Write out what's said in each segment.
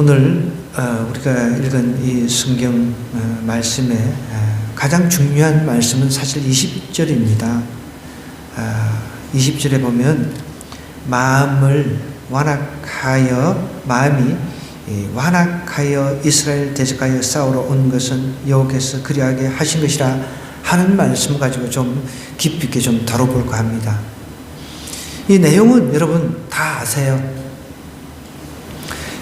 오늘 우리가 읽은 이 성경 말씀에 가장 중요한 말씀은 사실 20절입니다. 20절에 보면 마음이 완악하여 이스라엘 대적하여 싸우러 온 것은 여호와께서 그리하게 하신 것이라 하는 말씀을 가지고 좀 깊이 있게 좀 다뤄볼까 합니다. 이 내용은 여러분 다 아세요.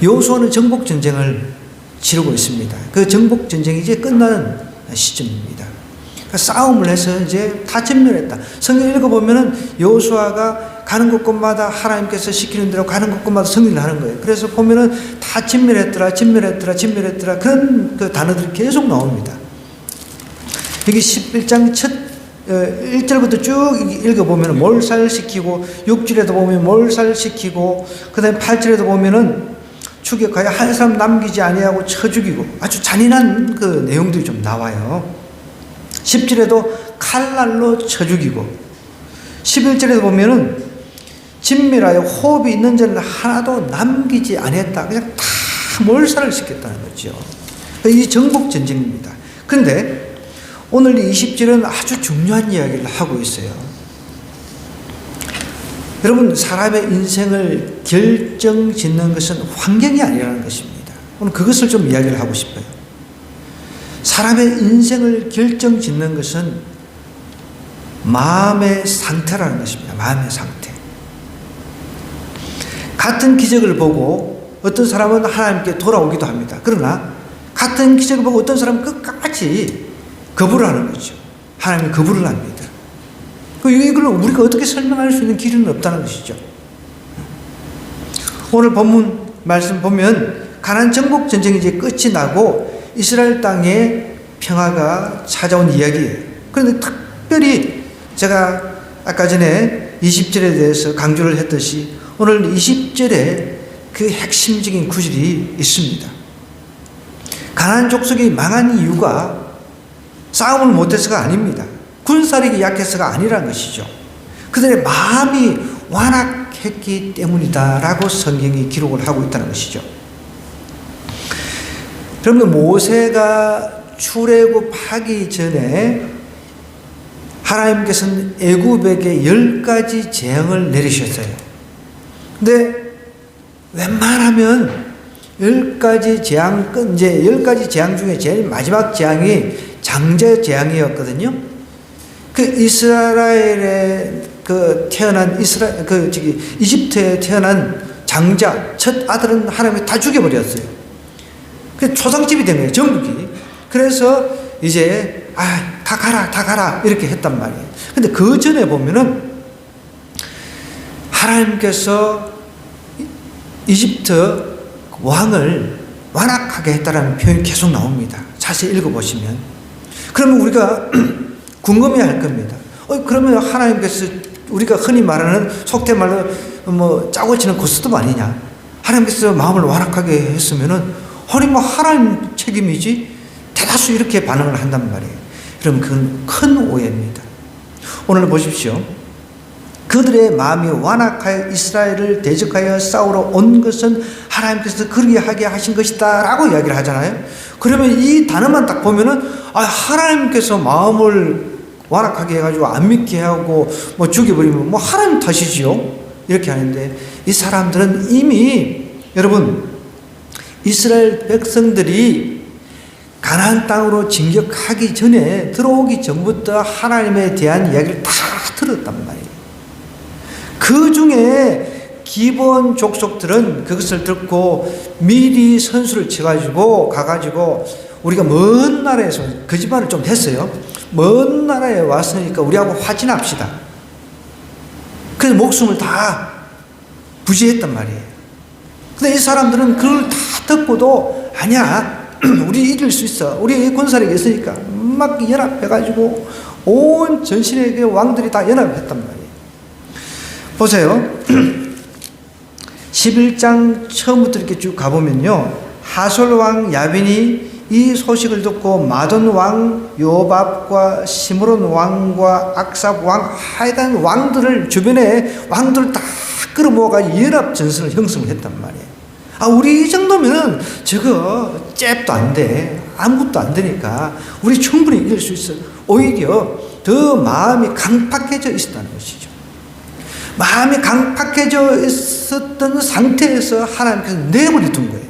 여호수아는 정복전쟁을 치르고 있습니다. 그 정복전쟁이 이제 끝나는 시점입니다. 그러니까 싸움을 해서 이제 다 전멸했다. 성경 읽어보면은 여호수아가 가는 곳곳마다 하나님께서 시키는 대로 가는 곳곳마다 승리를 하는 거예요. 그래서 보면은 다 전멸했더라 그런 그 단어들이 계속 나옵니다. 여기 11장 첫 1절부터 쭉 읽어보면 몰살시키고 6절에도 보면 몰살시키고 그 다음에 8절에도 보면은 추격하여 한 사람 남기지 아니하고 쳐 죽이고 아주 잔인한 그 내용들이 좀 나와요. 10절에도 칼날로 쳐 죽이고 11절에도 보면은 진멸하여 호흡이 있는 자는 하나도 남기지 아니했다. 그냥 다 몰살을 시켰다는 거죠. 이 정복전쟁입니다. 그런데 오늘 이 20절은 아주 중요한 이야기를 하고 있어요. 여러분, 사람의 인생을 결정짓는 것은 환경이 아니라는 것입니다. 오늘 그것을 좀 이야기를 하고 싶어요. 사람의 인생을 결정짓는 것은 마음의 상태라는 것입니다. 마음의 상태. 같은 기적을 보고 어떤 사람은 하나님께 돌아오기도 합니다. 그러나 같은 기적을 보고 어떤 사람은 끝까지 거부를 하는 거죠. 하나님이 거부를 합니다. 이걸 우리가 어떻게 설명할 수 있는 길은 없다는 것이죠. 오늘 본문 말씀 보면 가나안 정복 전쟁이 이제 끝이 나고 이스라엘 땅에 평화가 찾아온 이야기예요. 그런데 특별히 제가 아까 전에 20절에 대해서 강조를 했듯이 오늘 20절에 그 핵심적인 구절이 있습니다. 가나안 족속이 망한 이유가 싸움을 못해서가 아닙니다. 군사력이 약해서가 아니라는 것이죠. 그들의 마음이 완악했기 때문이다라고 성경이 기록을 하고 있다는 것이죠. 그러면 모세가 출애굽하기 전에 하나님께서는 애굽에게 10가지 재앙을 내리셨어요. 근데 웬만하면 10가지 재앙, 이제 10가지 재앙 중에 제일 마지막 재앙이 장자 재앙이었거든요. 그 이스라엘에 태어난 이집트에 태어난 장자 첫 아들은 하나님이 다 죽여버렸어요. 그 초상집이 된 거예요, 전국이. 그래서 이제 다 가라 이렇게 했단 말이에요. 근데 그 전에 보면은 하나님께서 이집트 왕을 완악하게 했다라는 표현이 계속 나옵니다. 자세히 읽어보시면. 그러면 우리가 궁금해할 겁니다. 그러면 하나님께서 우리가 흔히 말하는 속된 말로 짜고 치는 고스톱 아니냐? 하나님께서 마음을 완악하게 했으면은 하나님 책임이지? 대다수 이렇게 반응을 한단 말이에요. 그럼 그건 큰 오해입니다. 오늘 보십시오. 그들의 마음이 완악하여 이스라엘을 대적하여 싸우러 온 것은 하나님께서 그리하게 하신 것이다 라고 이야기를 하잖아요. 그러면 이 단어만 딱 보면은 하나님께서 마음을 완악하게 해가지고 안 믿게 하고 죽여버리면 하나님 탓이지요. 이렇게 하는데 이 사람들은 이미 여러분 이스라엘 백성들이 가나안 땅으로 진격하기 전에 들어오기 전부터 하나님에 대한 이야기를 다 들었단 말이에요. 그 중에 기본 족속들은 그것을 듣고 미리 선수를 쳐가지고 가가지고 우리가 먼 나라에서 거짓말을 좀 했어요. 먼 나라에 왔으니까 우리하고 화진합시다. 그래서 목숨을 다 부지했단 말이에요. 근데 이 사람들은 그걸 다 듣고도 아니야, 우리 이길 수 있어. 우리 군사력이 있으니까 막 연합해가지고 온 전신의 왕들이 다 연합했단 말이에요. 보세요. 11장 처음부터 이렇게 쭉 가보면요. 하솔 왕 야빈이 이 소식을 듣고 마돈 왕 요밥과 시므론 왕과 악삽 왕 하여간 왕들을 주변에 왕들을 다 끌어모아가 연합 전선을 형성을 했단 말이에요. 우리 이 정도면은 저거 잽도 안 돼. 아무것도 안 되니까 우리 충분히 이길 수 있어. 오히려 더 마음이 강팍해져 있었다는 것이죠. 마음이 강팍해져 있었던 상태에서 하나님께서 내버려 둔 거예요.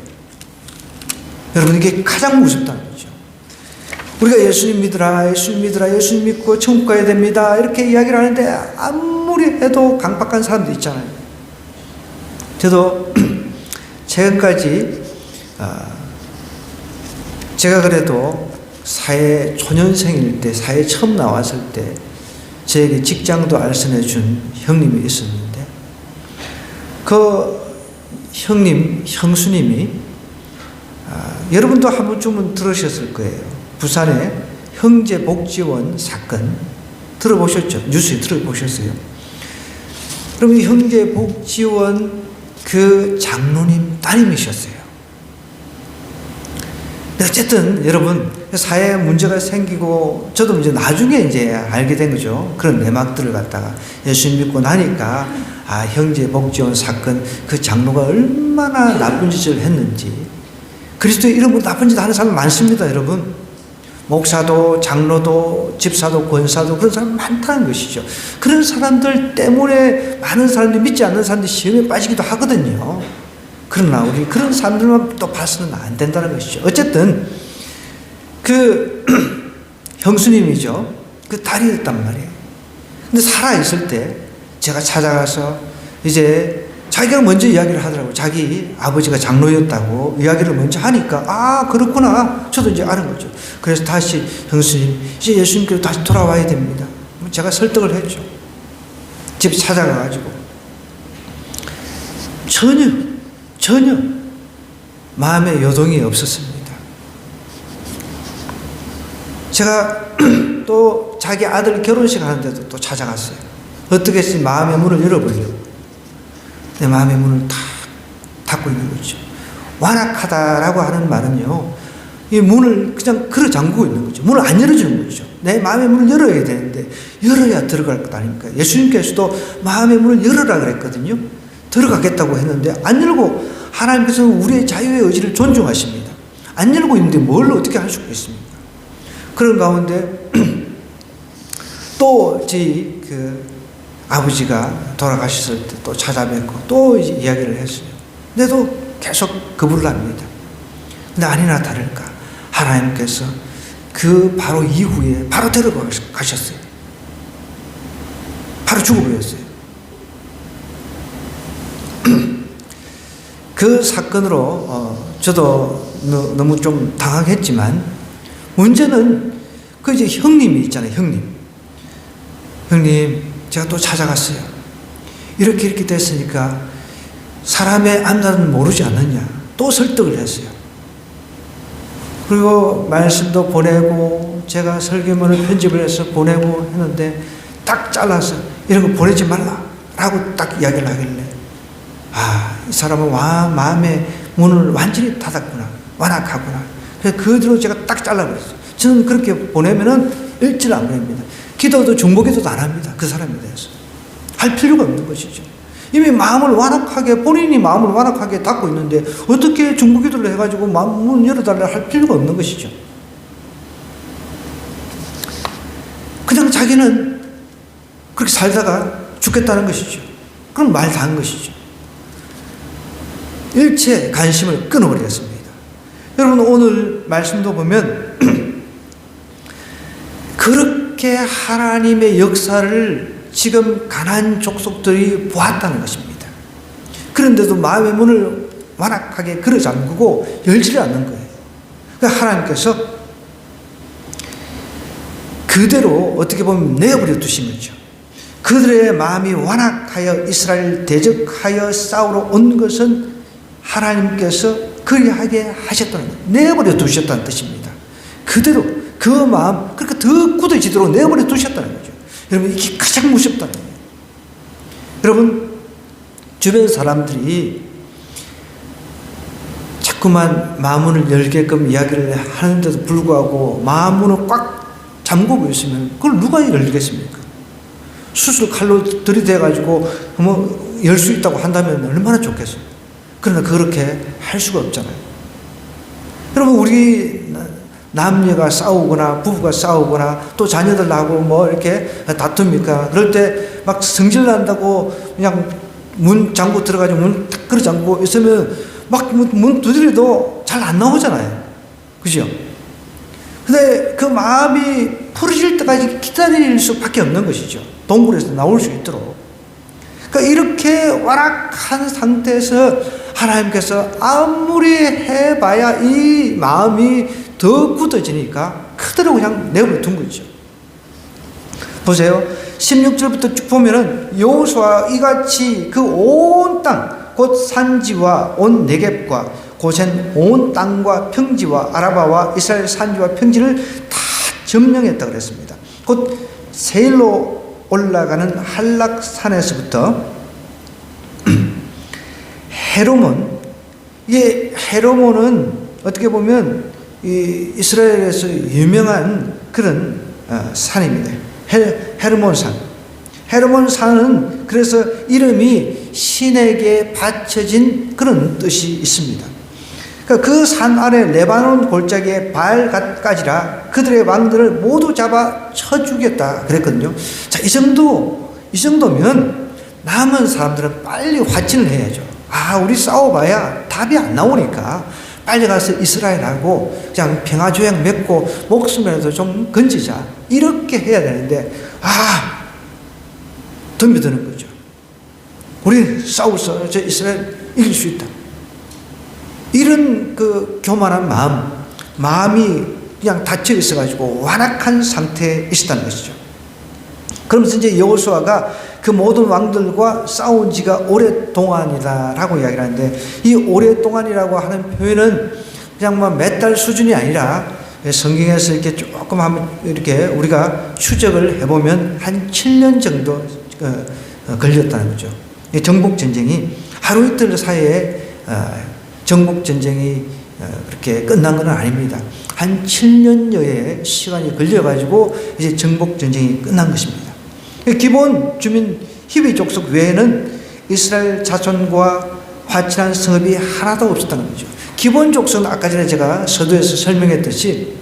여러분, 이게 가장 무섭다는 거죠. 우리가 예수님 믿으라, 예수님 믿으라, 예수님 믿고 천국 가야 됩니다, 이렇게 이야기를 하는데 아무리 해도 강팍한 사람도 있잖아요. 저도 최근까지 제가 그래도 사회 초년생일 때, 사회 처음 나왔을 때 저에게 직장도 알선해 준 형님이 있었는데, 그 형수님이 여러분도 한 번쯤은 들으셨을 거예요. 부산의 형제복지원 사건 들어보셨죠? 뉴스에 들어보셨어요? 그럼 형제복지원 그 장로님 따님이셨어요. 어쨌든 여러분, 사회에 문제가 생기고 저도 이제 나중에 이제 알게 된 거죠. 그런 내막들을 갖다가 예수님 믿고 나니까 형제복지원 사건, 그 장로가 얼마나 나쁜 짓을 했는지. 그리스도의 이름으로 나쁜 짓 하는 사람 많습니다, 여러분. 목사도, 장로도, 집사도, 권사도 그런 사람 많다는 것이죠. 그런 사람들 때문에 많은 사람들이, 믿지 않는 사람들이 시험에 빠지기도 하거든요. 그러나 우리 그런 사람들만 또 봐서는 안 된다는 것이죠. 어쨌든 그 형수님이죠. 그 딸이었단 말이에요. 근데 살아있을 때 제가 찾아가서 이제 자기가 먼저 이야기를 하더라고요. 자기 아버지가 장로였다고 이야기를 먼저 하니까 그렇구나, 저도 이제 아는 거죠. 그래서 다시 형수님, 이제 예수님께로 다시 돌아와야 됩니다. 제가 설득을 했죠. 집 찾아가가지고 전혀 마음에 요동이 없었습니다. 제가 또 자기 아들 결혼식 하는데도 또 찾아갔어요. 어떻게 했지? 마음의 문을 열어보려고. 내 마음의 문을 다 닫고 있는 거죠. 완악하다라고 하는 말은요, 이 문을 그냥 걸어 잠그고 있는 거죠. 문을 안 열어주는 거죠. 내 마음의 문을 열어야 되는데 열어야 들어갈 것 아닙니까? 예수님께서도 마음의 문을 열어라 그랬거든요. 들어가겠다고 했는데 안 열고, 하나님께서는 우리의 자유의 의지를 존중하십니다. 안 열고 있는데 뭘 어떻게 할 수가 있습니까? 그런 가운데 또 저희 아버지가 돌아가셨을 때 또 찾아뵙고 또 이야기를 했어요. 근데도 계속 거부를 합니다. 근데 아니나 다를까 하나님께서 그 바로 이후에 바로 데려가셨어요. 바로 죽어버렸어요. 그 사건으로 저도 너무 좀 당황했지만, 문제는 그 이제 형님이 있잖아요. 형님, 제가 또 찾아갔어요. 이렇게 됐으니까 사람의 안단은 모르지 않느냐, 또 설득을 했어요. 그리고 말씀도 보내고 제가 설교문을 편집을 해서 보내고 했는데 딱 잘라서 이런 거 보내지 말라라고 딱 이야기를 하길래, 이 사람은 마음의 문을 완전히 닫았구나, 완악하구나. 그래서 그 뒤로 제가 딱 잘라버렸어요. 저는 그렇게 보내면은 일절 안 보냅니다. 기도도 중보기도도 안 합니다. 그 사람에 대해서 할 필요가 없는 것이죠. 이미 마음을 완악하게, 본인이 마음을 완악하게 닫고 있는데 어떻게 중보기도를 해가지고 문 열어달라 할 필요가 없는 것이죠. 그냥 자기는 그렇게 살다가 죽겠다는 것이죠. 그럼 말 다 한 것이죠. 일체 관심을 끊어버렸습니다. 여러분, 오늘 말씀도 보면 그렇게 하나님의 역사를 지금 가나안 족속들이 보았다는 것입니다. 그런데도 마음의 문을 완악하게 걸어 잠그고 열지를 않는 거예요. 그러니까 하나님께서 그대로 어떻게 보면 내버려 두신 거죠. 그들의 마음이 완악하여 이스라엘 대적하여 싸우러 온 것은 하나님께서 그리하게 하셨다는 거예요. 내버려 두셨다는 뜻입니다. 그대로 그 마음, 그러니까 더 굳어지도록 내버려 두셨다는 거죠. 여러분, 이게 가장 무섭다는 거예요. 여러분, 주변 사람들이 자꾸만 마음문을 열게끔 이야기를 하는데도 불구하고 마음문을 꽉 잠그고 있으면 그걸 누가 열겠습니까? 수술 칼로 들이대가지고 열 수 있다고 한다면 얼마나 좋겠어요. 그러나 그렇게 할 수가 없잖아요. 여러분, 우리 남녀가 싸우거나 부부가 싸우거나 또 자녀들하고 뭐 이렇게 다툽니까? 그럴 때 막 성질난다고 그냥 문 잠고 들어가지고 문 탁 걸어 잠고 있으면 막 문 두드려도 잘 안 나오잖아요. 그죠? 근데 그 마음이 풀어질 때까지 기다릴 수밖에 없는 것이죠. 동굴에서 나올 수 있도록. 그러니까 이렇게 완악한 상태에서 하나님께서 아무리 해봐야 이 마음이 더 굳어지니까 그대로 그냥 내버려 둔 거죠. 보세요. 16절부터 쭉 보면은 여호수아 이같이 그 온 땅, 곧 산지와 온 네겝과 고센 온 땅과 평지와 아라바와 이스라엘 산지와 평지를 다 점령했다 그랬습니다. 곧 세일로 올라가는 한락산에서부터 헤르몬, 이게 헤르몬은 어떻게 보면 이 이스라엘에서 유명한 그런 산입니다. 헤르몬산. 헤르몬산은 그래서 이름이 신에게 바쳐진 그런 뜻이 있습니다. 그러니까 그 산 아래 레바논 골짜기에 발까지라 그들의 왕들을 모두 잡아 쳐 죽였다 그랬거든요. 자, 이 정도면 남은 사람들은 빨리 화친을 해야죠. 아, 우리 싸워봐야 답이 안 나오니까 빨리 가서 이스라엘하고 그냥 평화조약 맺고 목숨이라도 좀 건지자. 이렇게 해야 되는데, 덤벼드는 거죠. 우리 싸워서 저 이스라엘 이길 수 있다. 이런 그 교만한 마음이 그냥 닫혀 있어가지고 완악한 상태에 있었다는 것이죠. 그러면서 이제 여호수아가 그 모든 왕들과 싸운 지가 오랫동안이다라고 이야기를 하는데, 이 오랫동안이라고 하는 표현은 그냥 뭐 몇 달 수준이 아니라 성경에서 이렇게 조금 한번 이렇게 우리가 추적을 해보면 한 7년 정도 걸렸다는 거죠. 이 정복전쟁이 하루 이틀 사이에 정복전쟁이 그렇게 끝난 건 아닙니다. 한 7년여의 시간이 걸려가지고 이제 정복전쟁이 끝난 것입니다. 기본 주민 히브리 족속 외에는 이스라엘 자손과 화친한 성읍이 하나도 없었다는 거죠. 기본 족속은 아까 전에 제가 서두에서 설명했듯이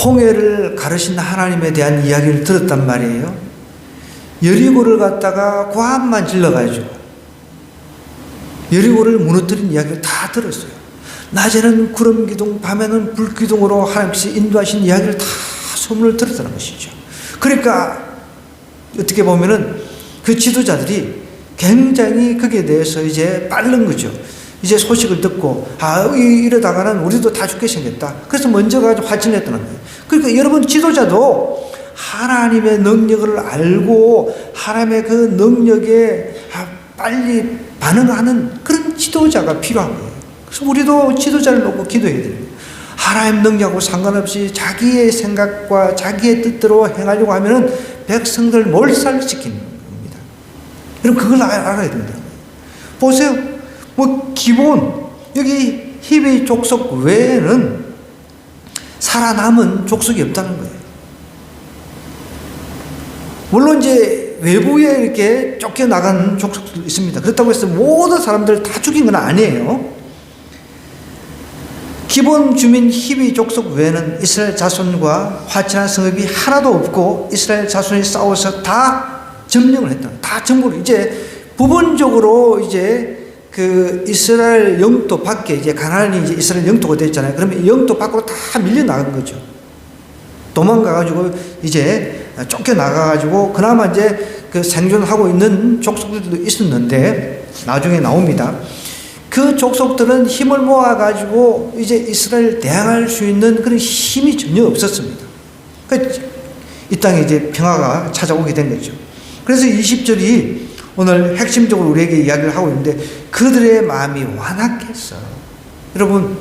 홍해를 가르신 하나님에 대한 이야기를 들었단 말이에요. 여리고를 갖다가 고함만 질러가지고 여리고를 무너뜨린 이야기를 다 들었어요. 낮에는 구름 기둥, 밤에는 불 기둥으로 하나님께서 인도하신 이야기를 다 소문을 들었다는 것이죠. 그러니까 어떻게 보면은 그 지도자들이 굉장히 거기에 대해서 이제 빠른 거죠. 이제 소식을 듣고 이러다가는 우리도 다 죽게 생겼다. 그래서 먼저 가서 화친했다는 거예요. 그러니까 여러분 지도자도 하나님의 능력을 알고 하나님의 그 능력에 빨리 반응하는 그런 지도자가 필요한 거예요. 그래서 우리도 지도자를 놓고 기도해야 됩니다. 하나님 능력하고 상관없이 자기의 생각과 자기의 뜻대로 행하려고 하면은 백성들 몰살시키는 겁니다. 여러분 그걸 알아야 됩니다. 보세요. 뭐 기본 여기 히브리 족속 외에는 살아남은 족속이 없다는 거예요. 물론 이제 외부에 이렇게 쫓겨나간 족속도 있습니다. 그렇다고 해서 모든 사람들을 다 죽인 건 아니에요. 기본 주민 히브리 족속 외에는 이스라엘 자손과 화친한 성읍이 하나도 없고 이스라엘 자손이 싸워서 다 점령을 했다. 다 정복을 이제 부분적으로 이제 그 이스라엘 영토 밖에 이제 가나안이 이제 이스라엘 영토가 됐잖아요. 그러면 영토 밖으로 다 밀려 나간 거죠. 도망가가지고 이제 쫓겨나가가지고 그나마 이제 그 생존하고 있는 족속들도 있었는데 나중에 나옵니다. 그 족속들은 힘을 모아가지고 이제 이스라엘 대항할 수 있는 그런 힘이 전혀 없었습니다. 그러니까 이 땅에 이제 평화가 찾아오게 된 거죠. 그래서 20절이 오늘 핵심적으로 우리에게 이야기를 하고 있는데 그들의 마음이 완악했어. 여러분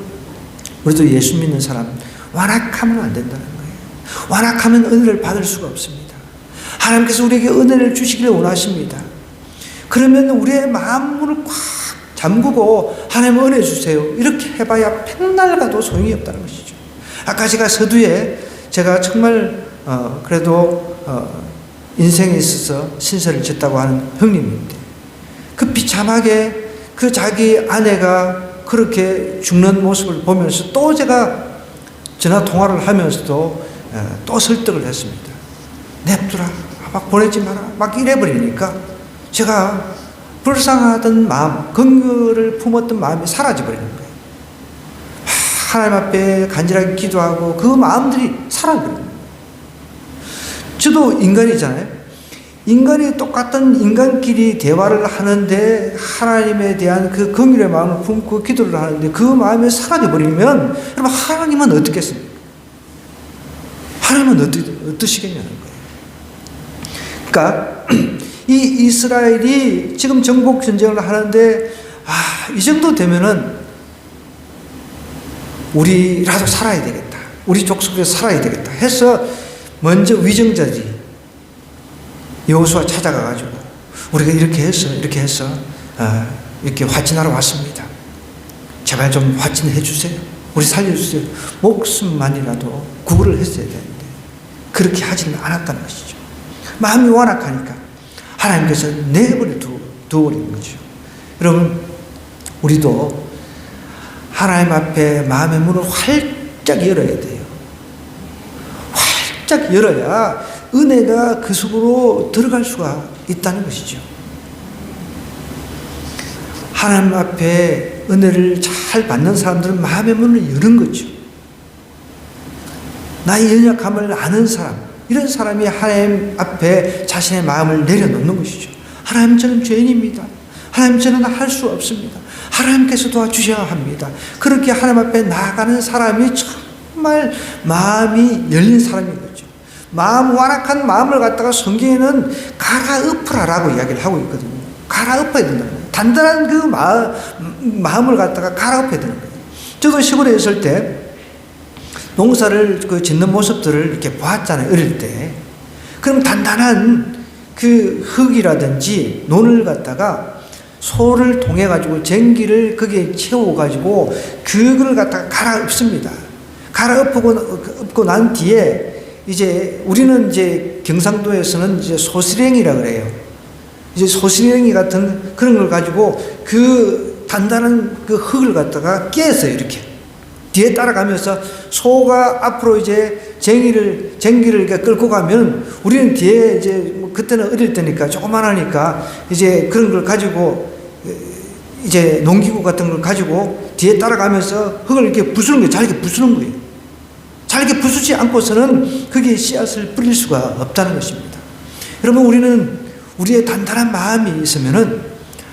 우리도 예수 믿는 사람 완악하면 안 된다는 거예요. 완악하면 은혜를 받을 수가 없습니다. 하나님께서 우리에게 은혜를 주시기를 원하십니다. 그러면 우리의 마음을 꽉 잠그고 하나님 은혜 주세요 이렇게 해봐야 백날 가도 소용이 없다는 것이죠. 아까 제가 서두에 제가 정말 그래도 인생에 있어서 신세를 졌다고 하는 형님인데 그 비참하게 그 자기 아내가 그렇게 죽는 모습을 보면서 또 제가 전화 통화를 하면서도 또 설득을 했습니다. 냅두라. 막 보내지 마라. 막 이래버리니까 제가 불쌍하던 마음, 긍휼을 품었던 마음이 사라져버리는 거예요. 하나님 앞에 간절하게 기도하고 그 마음들이 사라져버리는 거예요. 저도 인간이잖아요. 인간이 똑같은 인간끼리 대화를 하는데 하나님에 대한 그 긍휼의 마음을 품고 기도를 하는데 그 마음이 사라져버리면 여러분 하나님은 어떻겠습니까? 하나님은 어떠시겠냐는 거예요. 그러니까 이 이스라엘이 지금 정복 전쟁을 하는데 이 정도 되면은 우리라도 살아야 되겠다. 우리 족속에서 살아야 되겠다 해서 먼저 위정자들이 여호수아 찾아가가지고 우리가 이렇게 해서 이렇게 화친하러 왔습니다. 제발 좀 화친해 주세요. 우리 살려주세요. 목숨만이라도 구걸을 했어야 되는데 그렇게 하지는 않았다는 것이죠. 마음이 완악하니까 하나님께서 내버려 두어버리는 거죠. 여러분 우리도 하나님 앞에 마음의 문을 활짝 열어야 돼요. 활짝 열어야 은혜가 그 속으로 들어갈 수가 있다는 것이죠. 하나님 앞에 은혜를 잘 받는 사람들은 마음의 문을 여는 거죠. 나의 연약함을 아는 사람, 이런 사람이 하나님 앞에 자신의 마음을 내려놓는 것이죠. 하나님 저는 죄인입니다. 하나님 저는 할 수 없습니다. 하나님께서 도와주셔야 합니다. 그렇게 하나님 앞에 나아가는 사람이 정말 마음이 열린 사람인 거죠. 마음 완악한 마음을 갖다가 성경에는 갈아엎으라라고 이야기를 하고 있거든요. 갈아엎어야 된다는 거예요. 단단한 그 마음을 갖다가 갈아엎어야 되는 거예요. 저도 시골에 있을 때 농사를 짓는 모습들을 이렇게 보았잖아요. 어릴 때. 그럼 단단한 그 흙이라든지 논을 갖다가 소를 통해 가지고 전기를 거기에 채워 가지고 그걸 갖다가 갈아엎습니다. 갈아엎고 난 뒤에 이제 우리는 이제 경상도에서는 이제 소시랭이라 그래요. 이제 소시랭이 같은 그런 걸 가지고 그 단단한 그 흙을 갖다가 깨서 이렇게 뒤에 따라가면서 소가 앞으로 이제 쟁기를 이렇게 끌고 가면 우리는 뒤에 이제 뭐 그때는 어릴 때니까 조그만하니까 이제 그런 걸 가지고 이제 농기구 같은 걸 가지고 뒤에 따라가면서 흙을 이렇게 부수는 거예요. 잘게 부수는 거예요. 잘게 부수지 않고서는 거기에 씨앗을 뿌릴 수가 없다는 것입니다. 여러분 우리는 우리의 단단한 마음이 있으면은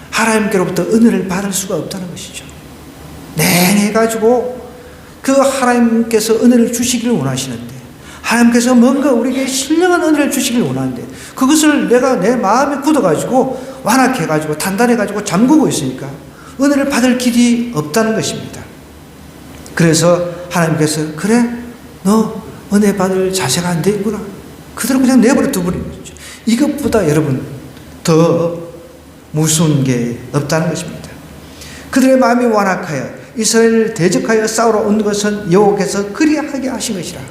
하나님께로부터 은혜를 받을 수가 없다는 것이죠. 냉해가지고 그 하나님께서 은혜를 주시기를 원하시는데 하나님께서 뭔가 우리에게 신령한 은혜를 주시길 원하는데 그것을 내가 내 마음에 굳어가지고 완악해가지고 단단해가지고 잠그고 있으니까 은혜를 받을 길이 없다는 것입니다. 그래서 하나님께서 그래 너 은혜 받을 자세가 안 돼 있구나. 그대로 그냥 내버려 두버리는 거죠. 이것보다 여러분 더 무서운 게 없다는 것입니다. 그들의 마음이 완악하여 이스라엘을 대적하여 싸우러 온 것은 여호와께서 그리하게 하신 것이라.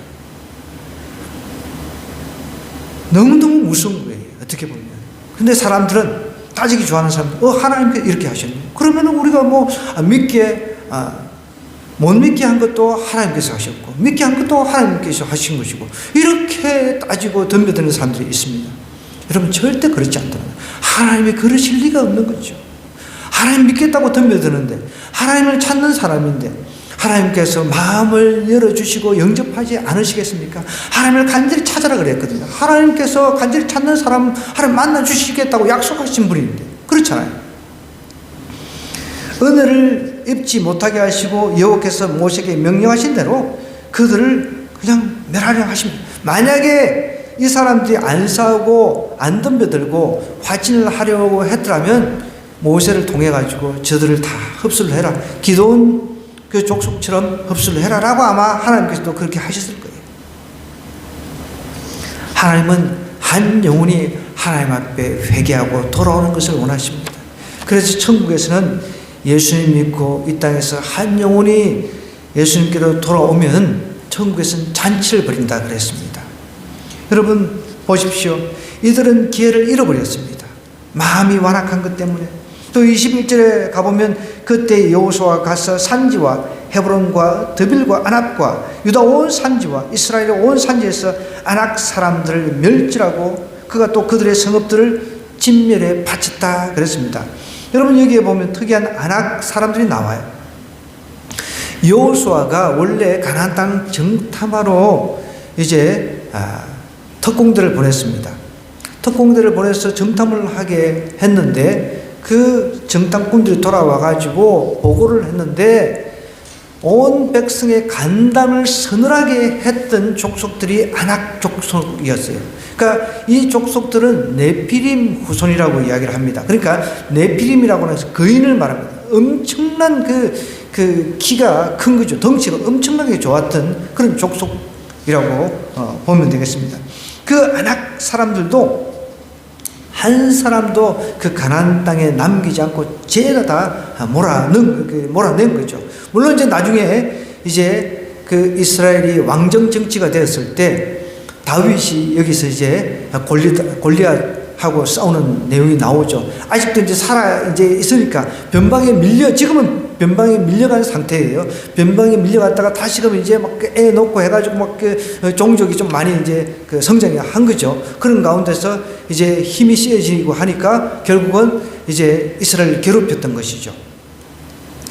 너무너무 무서운 거예요. 어떻게 보면. 근데 사람들은 따지기 좋아하는 사람들, 하나님께서 이렇게 하셨네. 그러면 우리가 못 믿게 한 것도 하나님께서 하셨고, 믿게 한 것도 하나님께서 하신 것이고, 이렇게 따지고 덤벼드는 사람들이 있습니다. 여러분, 절대 그렇지 않다는 거예요. 하나님이 그러실 리가 없는 거죠. 하나님 믿겠다고 덤벼드는데, 하나님을 찾는 사람인데, 하나님께서 마음을 열어주시고 영접하지 않으시겠습니까? 하나님을 간절히 찾아라 그랬거든요. 하나님께서 간절히 찾는 사람, 하나님 만나주시겠다고 약속하신 분인데, 그렇잖아요. 은혜를 입지 못하게 하시고 여호와께서 모세에게 명령하신 대로 그들을 그냥 멸하려 하십니다. 만약에 이 사람들이 안 싸우고 안 덤벼들고 화친을 하려고 했더라면 모세를 통해 가지고 저들을 다 흡수를 해라. 기도원 그 족속처럼 흡수를 해라라고 아마 하나님께서도 그렇게 하셨을 거예요. 하나님은 한 영혼이 하나님 앞에 회개하고 돌아오는 것을 원하십니다. 그래서 천국에서는 예수님 믿고 이 땅에서 한 영혼이 예수님께로 돌아오면 천국에서는 잔치를 벌인다 그랬습니다. 여러분 보십시오. 이들은 기회를 잃어버렸습니다. 마음이 완악한 것 때문에 또 21절에 가보면 그때 여호수아가 가서 산지와 헤브론과 드빌과 아납과 유다 온 산지와 이스라엘 온 산지에서 아낙 사람들을 멸절하고 그가 또 그들의 성읍들을 진멸해 바쳤다 그랬습니다. 여러분 여기에 보면 특이한 아낙 사람들이 나와요. 여호수아가 원래 가나안 땅 정탐하러 이제 특공대를 보냈습니다. 특공대를 보내서 정탐을 하게 했는데 그 정탐꾼들이 돌아와 가지고 보고를 했는데 온 백성의 간담을 서늘하게 했던 족속들이 아낙 족속이었어요. 그러니까 이 족속들은 네피림 후손이라고 이야기를 합니다. 그러니까 네피림이라고 해서 거인을 말합니다. 엄청난 그 키가 큰 거죠. 덩치가 엄청나게 좋았던 그런 족속이라고 보면 되겠습니다. 그 아낙 사람들도 한 사람도 그 가나안 땅에 남기지 않고 죄다 다 몰아낸 거죠. 물론 이제 나중에 이제 그 이스라엘이 왕정 정치가 되었을 때 다윗이 여기서 이제 골리앗하고 싸우는 내용이 나오죠. 아직도 이제 이제 있으니까 지금은 변방에 밀려간 상태예요. 변방에 밀려갔다가 다시금 이제 막 애 놓고 해가지고 막 그 종족이 좀 많이 이제 그 성장이 한 거죠. 그런 가운데서 이제 힘이 세지고 하니까 결국은 이제 이스라엘을 괴롭혔던 것이죠.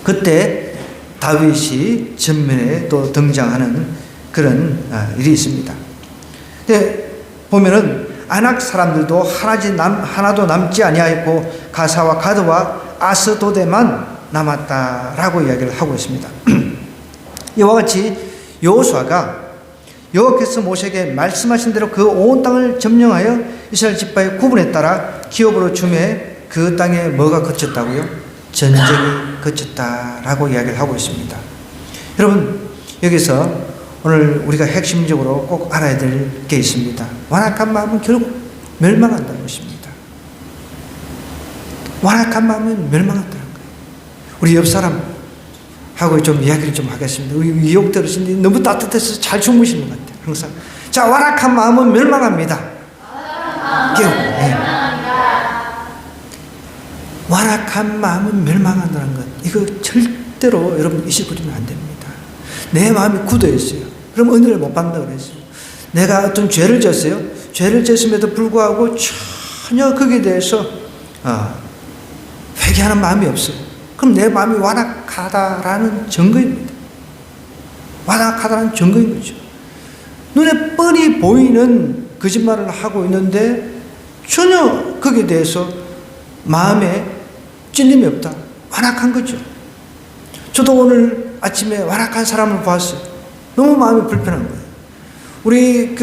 그때 다윗이 전면에 또 등장하는 그런 일이 있습니다. 근데 보면은 아낙 사람들도 하나도 남지 아니하였고 가사와 가드와 아스도데만 남았다라고 이야기를 하고 있습니다. 이와 같이 여호수아가 여호와께서 모세에게 말씀하신 대로 그 온 땅을 점령하여 이스라엘 지파의 구분에 따라 기업으로 주매 그 땅에 뭐가 그쳤다고요? 전쟁이 그쳤다라고 이야기를 하고 있습니다. 여러분 여기서 오늘 우리가 핵심적으로 꼭 알아야 될 게 있습니다. 완악한 마음은 결국 멸망한다는 것입니다. 완악한 마음은 멸망한다는 거예요. 우리 옆 사람하고 좀 이야기를 좀 하겠습니다. 유혹 들으시는데 너무 따뜻해서 잘 주무시는 것 같아요. 항상. 자, 완악한 마음은 멸망합니다. 완악한 마음은 멸망한다는 것. 이거 절대로 여러분 잊어버리면 안 됩니다. 내 마음이 굳어 있어요. 그럼 은혜를 못 받는다고 그랬어요. 내가 어떤 죄를 졌어요. 죄를 졌음에도 불구하고 전혀 거기에 대해서 회개하는 마음이 없어요. 그럼 내 마음이 완악하다라는 증거입니다. 완악하다는 증거인 거죠. 눈에 뻔히 보이는 거짓말을 하고 있는데 전혀 거기에 대해서 마음에 찔림이 없다. 완악한 거죠. 저도 오늘 아침에 완악한 사람을 봤어요. 너무 마음이 불편한 거예요. 우리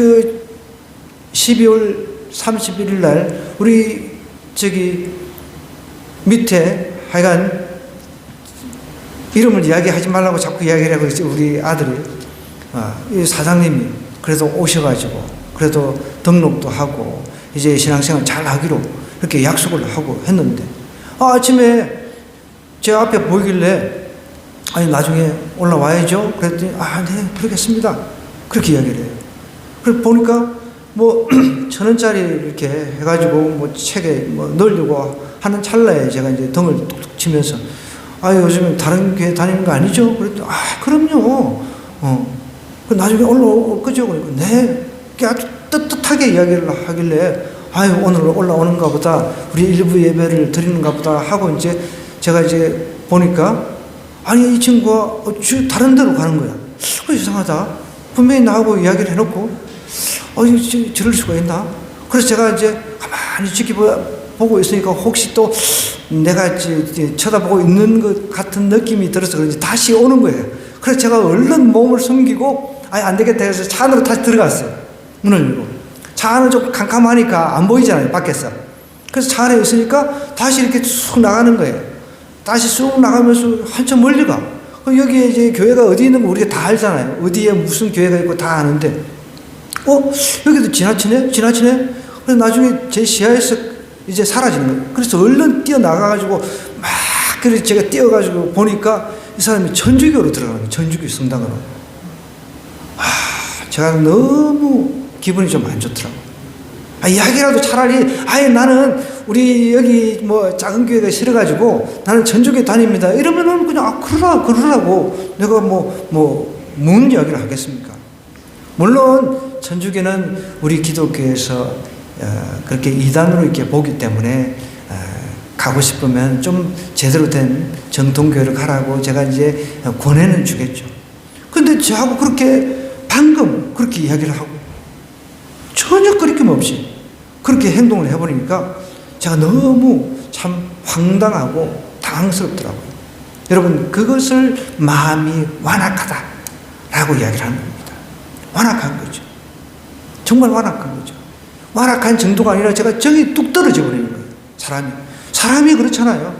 12월 31일 날 우리 밑에 하여간 이름을 이야기하지 말라고 자꾸 이야기를 하고 있어요. 우리 아들이 이 사장님이 그래도 오셔가지고 그래도 등록도 하고 이제 신앙생활 잘 하기로 이렇게 약속을 하고 했는데 아침에 제 앞에 보이길래 아니 나중에 올라와야죠. 그랬더니 네 그러겠습니다. 그렇게 이야기를 해요. 그래서 보니까 뭐 1,000원짜리 이렇게 해가지고 뭐 책에 뭐 넣으려고 하는 찰나에 제가 이제 등을 툭툭 치면서 요즘 다른 교회 다니는 거 아니죠? 그랬더니 그럼요. 그 나중에 올라올 거죠? 그러니까 네. 아주 떳떳하게 이야기를 하길래 오늘 올라오는가 보다 우리 일부 예배를 드리는가 보다 하고 이제 제가 이제 보니까 아니 이 친구가 다른 데로 가는 거야. 이상하다. 분명히 나하고 이야기를 해놓고 저럴 수가 있나? 그래서 제가 이제 가만히 지켜보고 있으니까 혹시 또 내가 쳐다보고 있는 것 같은 느낌이 들어서 그런지 다시 오는 거예요. 그래서 제가 얼른 몸을 숨기고 안 되겠다 해서 차 안으로 다시 들어갔어요. 문을 열고. 차 안은 좀 캄캄하니까 안 보이잖아요, 밖에서. 그래서 차 안에 있으니까 다시 이렇게 쑥 나가는 거예요. 다시 쑥 나가면서 한참 멀리 가. 여기에 이제 교회가 어디 있는 거 우리가 다 알잖아요. 어디에 무슨 교회가 있고 다 아는데, 여기도 지나치네? 그래서 나중에 제 시야에서 이제 사라지는 거예요. 그래서 얼른 뛰어나가가지고, 그래서 제가 뛰어가지고 보니까 이 사람이 천주교로 들어가는 거예요. 천주교 성당으로. 제가 너무 기분이 좀 안 좋더라고요. 이야기라도 차라리, 나는 우리 여기 뭐 작은 교회가 싫어가지고 나는 전주교회 다닙니다. 이러면은 그냥 그러라고 내가 무슨 이야기를 하겠습니까? 물론 전주교는 우리 기독교에서 그렇게 이단으로 이렇게 보기 때문에 가고 싶으면 좀 제대로 된 정통교회를 가라고 제가 이제 권해는 주겠죠. 근데 저하고 그렇게 방금 그렇게 이야기를 하고 전혀 거리낌 없이 그렇게 행동을 해버리니까 제가 너무 참 황당하고 당황스럽더라고요. 여러분, 그것을 마음이 완악하다라고 이야기를 하는 겁니다. 완악한 거죠. 정말 완악한 거죠. 완악한 정도가 아니라 제가 정이 뚝 떨어져 버리는 거예요. 사람이 그렇잖아요.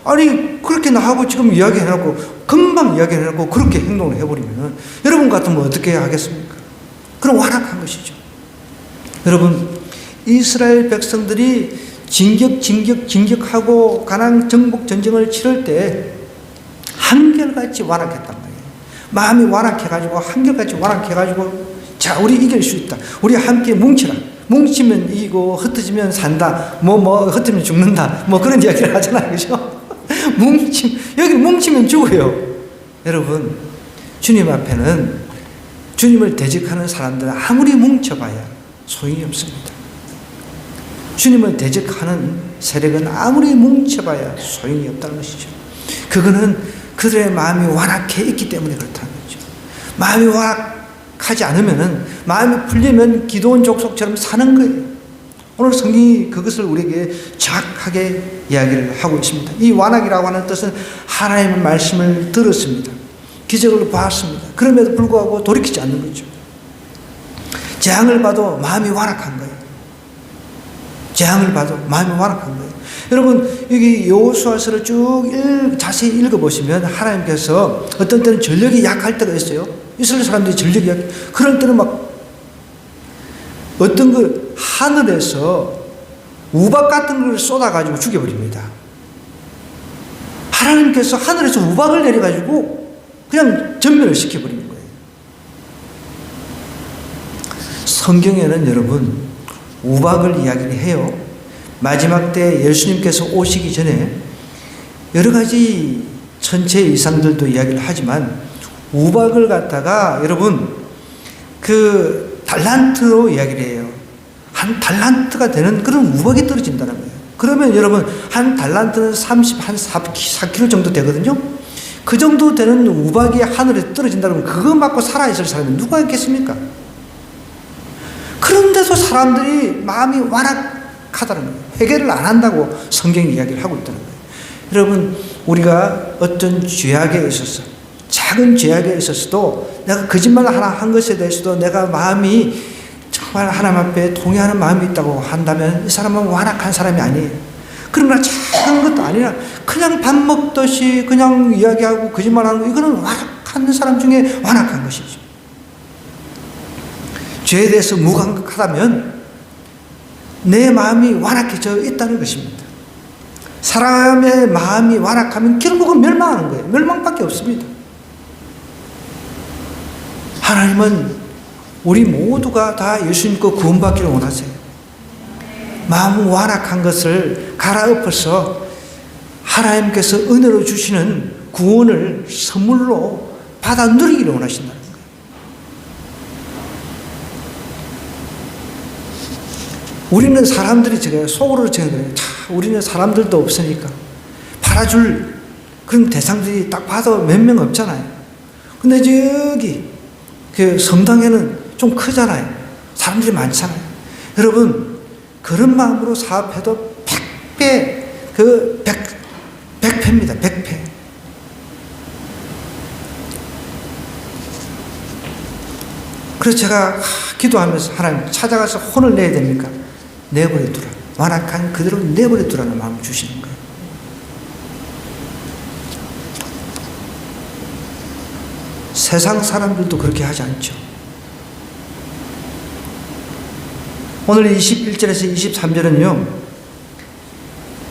아니 그렇게 나하고 지금 이야기해놓고 금방 이야기해놓고 그렇게 행동을 해버리면 여러분 같으면 어떻게 하겠습니까? 그럼 완악한 것이죠. 여러분, 이스라엘 백성들이 진격하고 가나안 정복 전쟁을 치를 때 한결같이 완악했단 말이에요. 마음이 완악해가지고 한결같이 완악해가지고 자, 우리 이길 수 있다. 우리 함께 뭉치라. 뭉치면 이기고 흩어지면 산다. 흩어지면 죽는다. 그런 이야기를 하잖아요. 그죠? 여기 뭉치면 죽어요. 여러분, 주님 앞에는 주님을 대적하는 사람들은 아무리 뭉쳐봐야 소용이 없습니다. 주님을 대적하는 세력은 아무리 뭉쳐봐야 소용이 없다는 것이죠. 그거는 그들의 마음이 완악해 있기 때문에 그렇다는 거죠. 마음이 완악하지 않으면은, 마음이 풀리면 기도원 족속처럼 사는 거예요. 오늘 성경이 그것을 우리에게 정확하게 이야기를 하고 있습니다. 이 완악이라고 하는 뜻은 하나님의 말씀을 들었습니다. 기적을 봤습니다. 그럼에도 불구하고 돌이키지 않는 거죠. 재앙을 봐도 마음이 완악한 거예요. 재앙을 봐도 마음이 완악한 거예요. 여러분, 여기 여호수아서를 쭉 자세히 읽어보시면 하나님께서 어떤 때는 전력이 약할 때가 있어요. 이스라엘 사람들이 전력이 약해. 그럴 때는 막 어떤 걸 하늘에서 우박 같은 걸 쏟아가지고 죽여버립니다. 하나님께서 하늘에서 우박을 내려가지고 그냥 전멸을 시켜버리는 거예요. 성경에는 여러분, 우박을 이야기를 해요. 마지막 때 예수님께서 오시기 전에 여러 가지 천체 이상들도 이야기를 하지만 우박을 갖다가 여러분 그 달란트로 이야기를 해요. 한 달란트가 되는 그런 우박이 떨어진다는 거예요. 그러면 여러분 한 달란트는 4kg 정도 되거든요. 그 정도 되는 우박이 하늘에 떨어진다면 그거 맞고 살아있을 사람이 누가 있겠습니까? 그런데도 사람들이 마음이 완악하다는 거예요. 회개를 안 한다고 성경이 이야기를 하고 있다는 거예요. 여러분, 우리가 어떤 죄악에 있어서, 작은 죄악에 있어서도 내가 거짓말 하나 한 것에 대해서도 내가 마음이 정말 하나님 앞에 동의하는 마음이 있다고 한다면 이 사람은 완악한 사람이 아니에요. 그러나 작은 것도 아니라 그냥 밥 먹듯이 그냥 이야기하고 거짓말하는 거, 이거는 완악한 사람 중에 완악한 것이죠. 죄에 대해서 무감각하다면 내 마음이 완악해져 있다는 것입니다. 사람의 마음이 완악하면 결국은 멸망하는 거예요. 멸망밖에 없습니다. 하나님은 우리 모두가 다 예수 믿고 구원받기를 원하세요. 마음 완악한 것을 갈아엎어서 하나님께서 은혜로 주시는 구원을 선물로 받아 누리기를 원하신다는 거예요. 우리는 사람들이 제가 속으로 생각해요. 우리는 사람들도 없으니까 팔아줄 그런 대상들이 딱 봐도 몇 명 없잖아요. 근데 저기 그 성당에는 좀 크잖아요. 사람들이 많잖아요. 여러분, 그런 마음으로 사업해도 100배, 100패입니다. 100패. 그래서 제가 기도하면서 하나님 찾아가서 혼을 내야 됩니까? 내버려 두라. 완악한 그대로 내버려 두라는 마음을 주시는 거예요. 세상 사람들도 그렇게 하지 않죠. 오늘 21절에서 23절은요,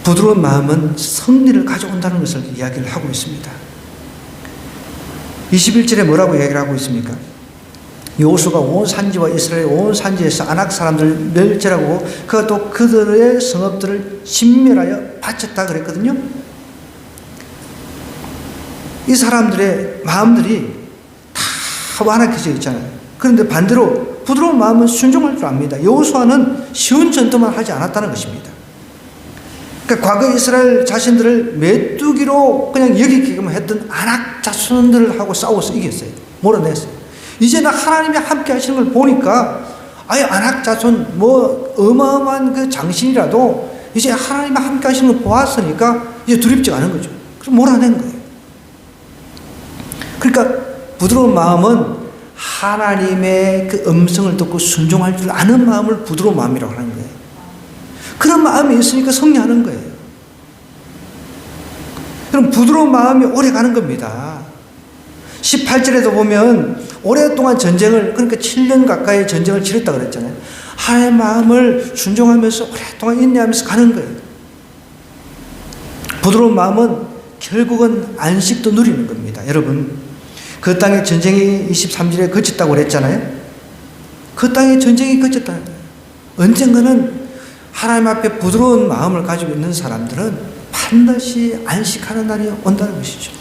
부드러운 마음은 승리를 가져온다는 것을 이야기를 하고 있습니다. 21절에 뭐라고 이야기를 하고 있습니까? 여호수아가 온 산지와 이스라엘 온 산지에서 아낙 사람들을 멸절하고 그가 또 그들의 성읍들을 진멸하여 바쳤다 그랬거든요. 이 사람들의 마음들이 다 완악해져 있잖아요. 그런데 반대로 부드러운 마음은 순종할 줄 압니다. 여호수아는 쉬운 전투만 하지 않았다는 것입니다. 그러니까 과거 이스라엘 자신들을 메뚜기로 그냥 여기기만 했던 아낙 자손들하고 싸워서 이겼어요. 몰아냈어요. 이제는 하나님이 함께 하시는 걸 보니까 아예 아낙 자손 뭐 어마어마한 그 장신이라도 이제 하나님이 함께 하시는 걸 보았으니까 이제 두렵지 않은 거죠. 그래서 몰아낸 거예요. 그러니까 부드러운 마음은 하나님의 그 음성을 듣고 순종할 줄 아는 마음을 부드러운 마음이라고 하는 거예요. 그런 마음이 있으니까 승리하는 거예요. 그럼 부드러운 마음이 오래 가는 겁니다. 18절에도 보면 오랫동안 전쟁을, 그러니까 7년 가까이 전쟁을 치렀다 그랬잖아요. 하나님의 마음을 순종하면서 오랫동안 인내하면서 가는 거예요. 부드러운 마음은 결국은 안식도 누리는 겁니다. 여러분, 그 땅에 전쟁이 23절에 그쳤다고 그랬잖아요. 그 땅에 전쟁이 그쳤다는 거예요. 언젠가는 하나님 앞에 부드러운 마음을 가지고 있는 사람들은 반드시 안식하는 날이 온다는 것이죠.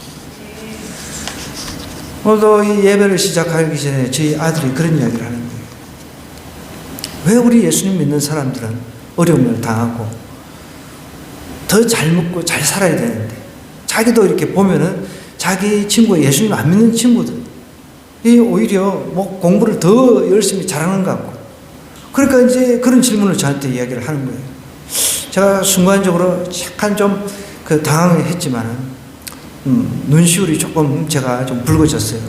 오늘도 이 예배를 시작하기 전에 저희 아들이 그런 이야기를 하는 거예요. 왜 우리 예수님 믿는 사람들은 어려움을 당하고 더 잘 먹고 잘 살아야 되는데, 자기도 이렇게 보면은 자기 친구, 예수님 안 믿는 친구들이 오히려 뭐 공부를 더 열심히 잘하는 것 같고, 그러니까 이제 그런 질문을 저한테 이야기를 하는 거예요. 제가 순간적으로 약간 좀 그 당황을 했지만은, 눈시울이 조금 제가 좀 붉어졌어요.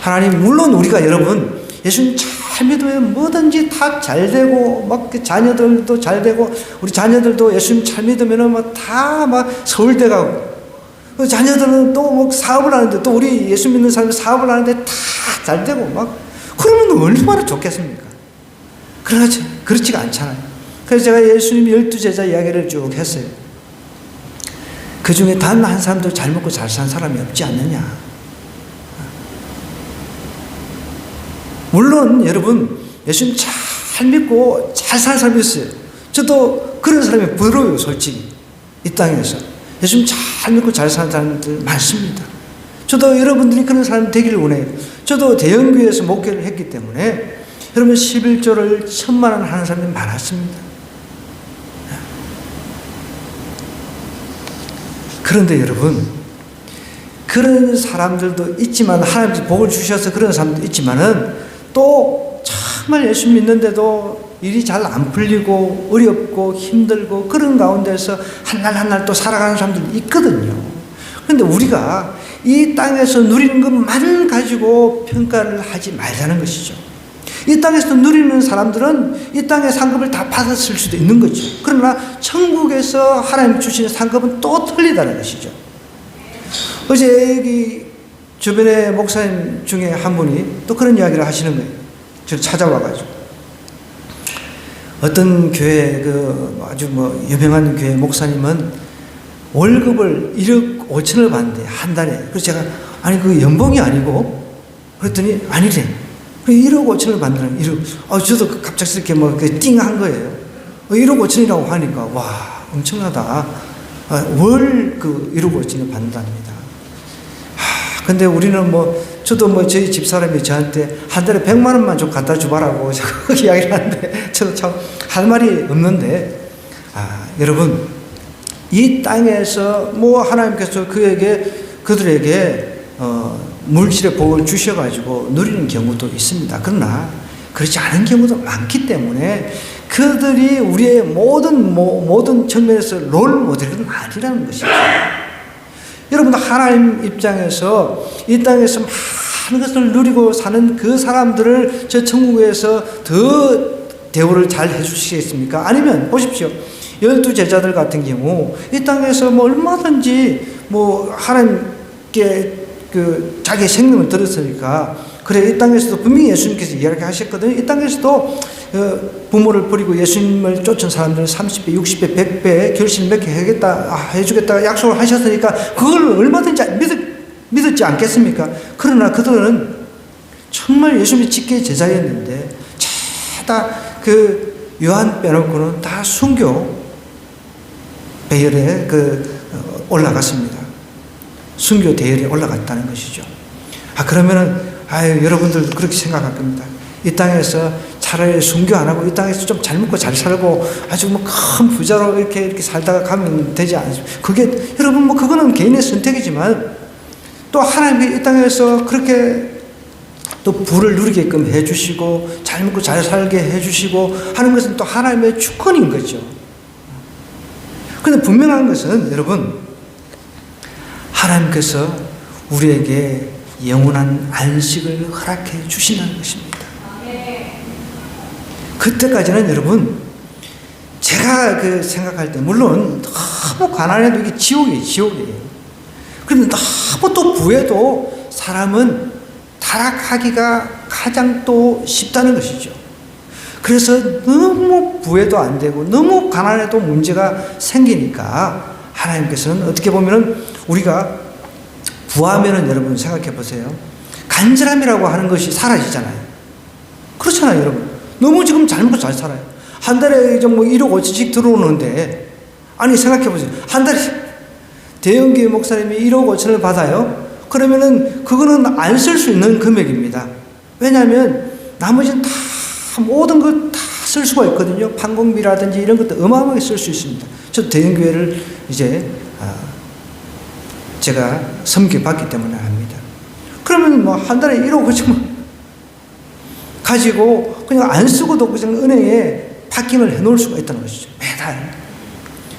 하나님, 물론 우리가 여러분, 예수님 잘 믿으면 뭐든지 다 잘 되고, 막 자녀들도 잘 되고, 우리 자녀들도 예수님 잘 믿으면은 다 서울대 가고, 자녀들은 또 뭐 사업을 하는데, 또 우리 예수 믿는 사람이 사업을 하는데 다 잘 되고, 그러면 얼마나 좋겠습니까? 그렇지가 않잖아요. 그래서 제가 예수님 12제자 이야기를 쭉 했어요. 그 중에 단 한 사람도 잘 먹고 잘 산 사람이 없지 않느냐. 물론 여러분, 예수님 잘 믿고 잘 사는 사람이 있어요. 저도 그런 사람이 부러워요, 솔직히. 이 땅에서 예수님 잘 믿고 잘 사는 사람들 많습니다. 저도 여러분들이 그런 사람 되기를 원해요. 저도 대형교회에서 목회를 했기 때문에 여러분 11조를 1,000만 원 하는 사람들이 많았습니다. 그런데 여러분, 그런 사람들도 있지만, 하나님께서 복을 주셔서 그런 사람도 있지만은, 또 정말 예수 믿는데도 일이 잘 안 풀리고 어렵고 힘들고 그런 가운데서 한 날 한 날 또 살아가는 사람들이 있거든요. 그런데 우리가 이 땅에서 누리는 것만을 가지고 평가를 하지 말자는 것이죠. 이 땅에서 누리는 사람들은 이 땅의 상급을 다 받았을 수도 있는 거죠. 그러나 천국에서 하나님 주시는 상급은 또 틀리다는 것이죠. 어제 여기 주변에 목사님 중에 한 분이 또 그런 이야기를 하시는 거예요. 저를 찾아와가지고. 어떤 교회, 아주 유명한 교회 목사님은 월급을 1억 5천을 받는데, 한 달에. 그래서 제가, 아니, 그 연봉이 아니고? 그랬더니, 아니래. 1억 5천을 받는 1억. 저도 갑작스럽게 띵한 거예요. 1억 5천이라고 하니까, 와, 엄청나다. 월 1억 5천을 받는답니다. 근데 우리는 저도 저희 집사람이 저한테 한 달에 100만 원만 좀 갖다 주봐라고 자꾸 이야기를 하는데, 저도 참 할 말이 없는데, 여러분, 이 땅에서 하나님께서 그들에게 물질의 복을 주셔가지고 누리는 경우도 있습니다. 그러나 그렇지 않은 경우도 많기 때문에 그들이 우리의 모든 측면에서 롤 모델은 아니라는 것이죠. 여러분, 하나님 입장에서 이 땅에서 많은 것을 누리고 사는 그 사람들을 저 천국에서 더 대우를 잘 해주시겠습니까? 아니면 보십시오. 12제자들 같은 경우 이 땅에서 얼마든지 하나님께 자기의 생명을 들었으니까, 그래, 이 땅에서도 분명히 예수님께서 이야기하셨거든요. 이 땅에서도 부모를 버리고 예수님을 쫓은 사람들은 30배, 60배, 100배 결실 맺게 해주겠다 약속을 하셨으니까 그걸 얼마든지 믿었지 않겠습니까? 그러나 그들은 정말 예수님이 직계 제자였는데 죄다 그 요한 빼놓고는 다 순교 배열에 올라갔습니다. 순교 대열에 올라갔다는 것이죠. 그러면은 여러분들도 그렇게 생각할 겁니다. 이 땅에서 차라리 순교 안 하고 이 땅에서 좀 잘 먹고 잘 살고 아주 뭐 큰 부자로 이렇게 살다가 가면 되지 않습니까? 그게 여러분 뭐 그거는 개인의 선택이지만 또 하나님이 이 땅에서 그렇게 또 부를 누리게끔 해주시고 잘 먹고 잘 살게 해주시고 하는 것은 또 하나님의 주권인 거죠. 그런데 분명한 것은 여러분, 하나님께서 우리에게 영원한 안식을 허락해 주신다는 것입니다. 그때까지는 여러분, 제가 생각할 때 물론 너무 가난해도 이게 지옥이에요. 그런데 너무 또 부해도 사람은 타락하기가 가장 또 쉽다는 것이죠. 그래서 너무 부해도 안 되고 너무 가난해도 문제가 생기니까 하나님께서는 어떻게 보면은 우리가 부하면은 여러분 생각해 보세요. 간절함이라고 하는 것이 사라지잖아요. 그렇잖아요, 여러분. 너무 지금 잘 먹고 잘 살아요. 한 달에 뭐 1억 5천씩 들어오는데, 아니 생각해 보세요. 한 달에 대형교회 목사님이 1억 5천을 받아요. 그러면은 그거는 안 쓸 수 있는 금액입니다. 왜냐하면 나머지는 다 모든 것 다 쓸 수가 있거든요. 판공비라든지 이런 것도 어마어마하게 쓸 수 있습니다. 저도 대형교회를 이제 제가 섬겨봤기 때문에 압니다. 그러면 뭐 한 달에 1억 5천만 가지고 그냥 안 쓰고도 그냥 은행에 파킹을 해놓을 수가 있다는 것이죠. 매달.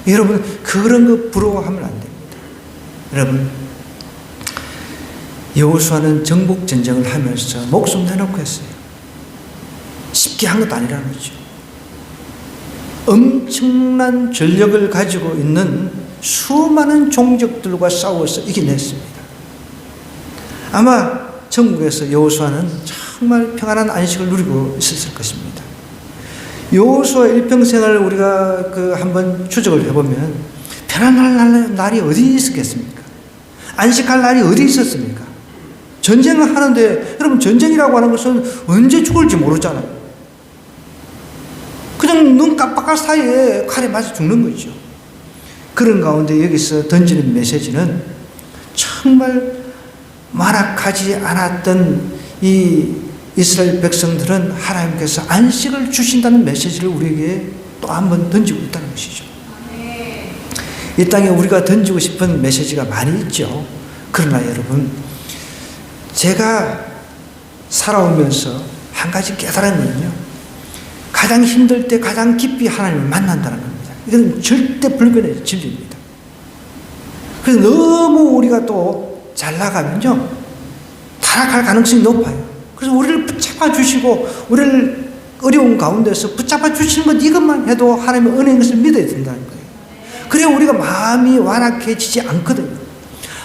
여러분 그런 거 부러워하면 안 됩니다. 여러분 여호수아는 정복 전쟁을 하면서 목숨 내놓고 했어요. 쉽게 한 것도 아니라는 거죠. 엄청난 전력을 가지고 있는 수많은 종족들과 싸워서 이겨냈습니다. 아마 천국에서 여호수아는 정말 평안한 안식을 누리고 있었을 것입니다. 여호수아 일평생을 우리가 한번 추적을 해보면 편안할 날이 어디 있었겠습니까? 안식할 날이 어디 있었습니까? 전쟁을 하는데 여러분 전쟁이라고 하는 것은 언제 죽을지 모르잖아요. 그냥 눈 깜빡할 사이에 칼에 맞아 죽는 거죠. 그런 가운데 여기서 던지는 메시지는 정말 만악하지 않았던 이 이스라엘 백성들은 하나님께서 안식을 주신다는 메시지를 우리에게 또 한 번 던지고 있다는 것이죠. 이 땅에 우리가 던지고 싶은 메시지가 많이 있죠. 그러나 여러분, 제가 살아오면서 한 가지 깨달은 건요, 가장 힘들 때 가장 깊이 하나님을 만난다는 겁니다. 이건 절대 불변의 진리입니다. 그래서 너무 우리가 또 잘 나가면요, 타락할 가능성이 높아요. 그래서 우리를 붙잡아 주시고 우리를 어려운 가운데서 붙잡아 주시는 것 이것만 해도 하나님의 은혜인 것을 믿어야 된다는 거예요. 그래야 우리가 마음이 완악해지지 않거든요.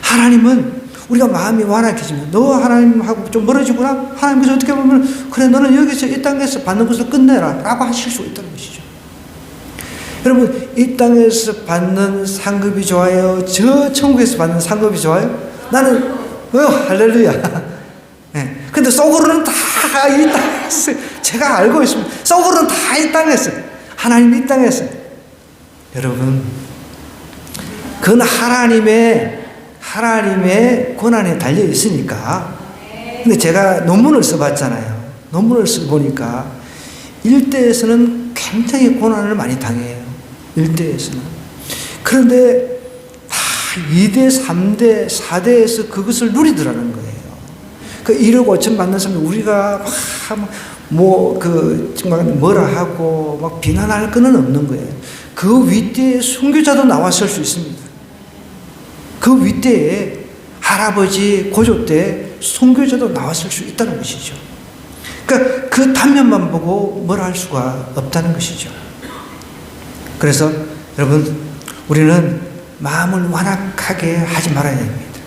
하나님은 우리가 마음이 완악해지면 너 하나님하고 좀 멀어지구나? 하나님께서 어떻게 보면 그래 너는 여기서 이 땅에서 받는 것을 끝내라 라고 하실 수 있다는 것이죠. 여러분 이 땅에서 받는 상급이 좋아요? 저 천국에서 받는 상급이 좋아요? 나는 할렐루야. 네. 근데 속으로는 다 이 땅에서 제가 알고 있습니다. 속으로는 다 이 땅에서 하나님 이 땅에서 여러분 그건 하나님의 권한에 달려 있으니까. 근데 제가 논문을 써봤잖아요. 논문을 써보니까 일대에서는 굉장히 고난을 많이 당해요. 일대에서는. 그런데 2대, 3대, 4대에서 그것을 누리더라는 거예요. 그 1억 5천 받는 사람이 우리가 정말 뭐라 하고 막 비난할 건 없는 거예요. 그 윗대에 순교자도 나왔을 수 있습니다. 그 윗대에 할아버지 고조 때 순교자도 나왔을 수 있다는 것이죠. 그러니까 그 단면만 보고 뭐라 할 수가 없다는 것이죠. 그래서 여러분 우리는 마음을 완악하게 하지 말아야 됩니다.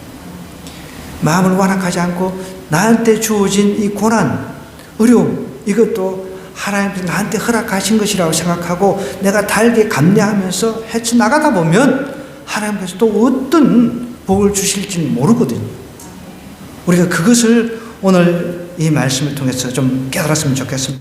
마음을 완악하지 않고 나한테 주어진 이 고난, 어려움 이것도 하나님께서 나한테 허락하신 것이라고 생각하고 내가 달게 감내하면서 헤쳐나가다 보면 하나님께서 또 어떤 복을 주실지는 모르거든요. 우리가 그것을 오늘 이 말씀을 통해서 좀 깨달았으면 좋겠습니다.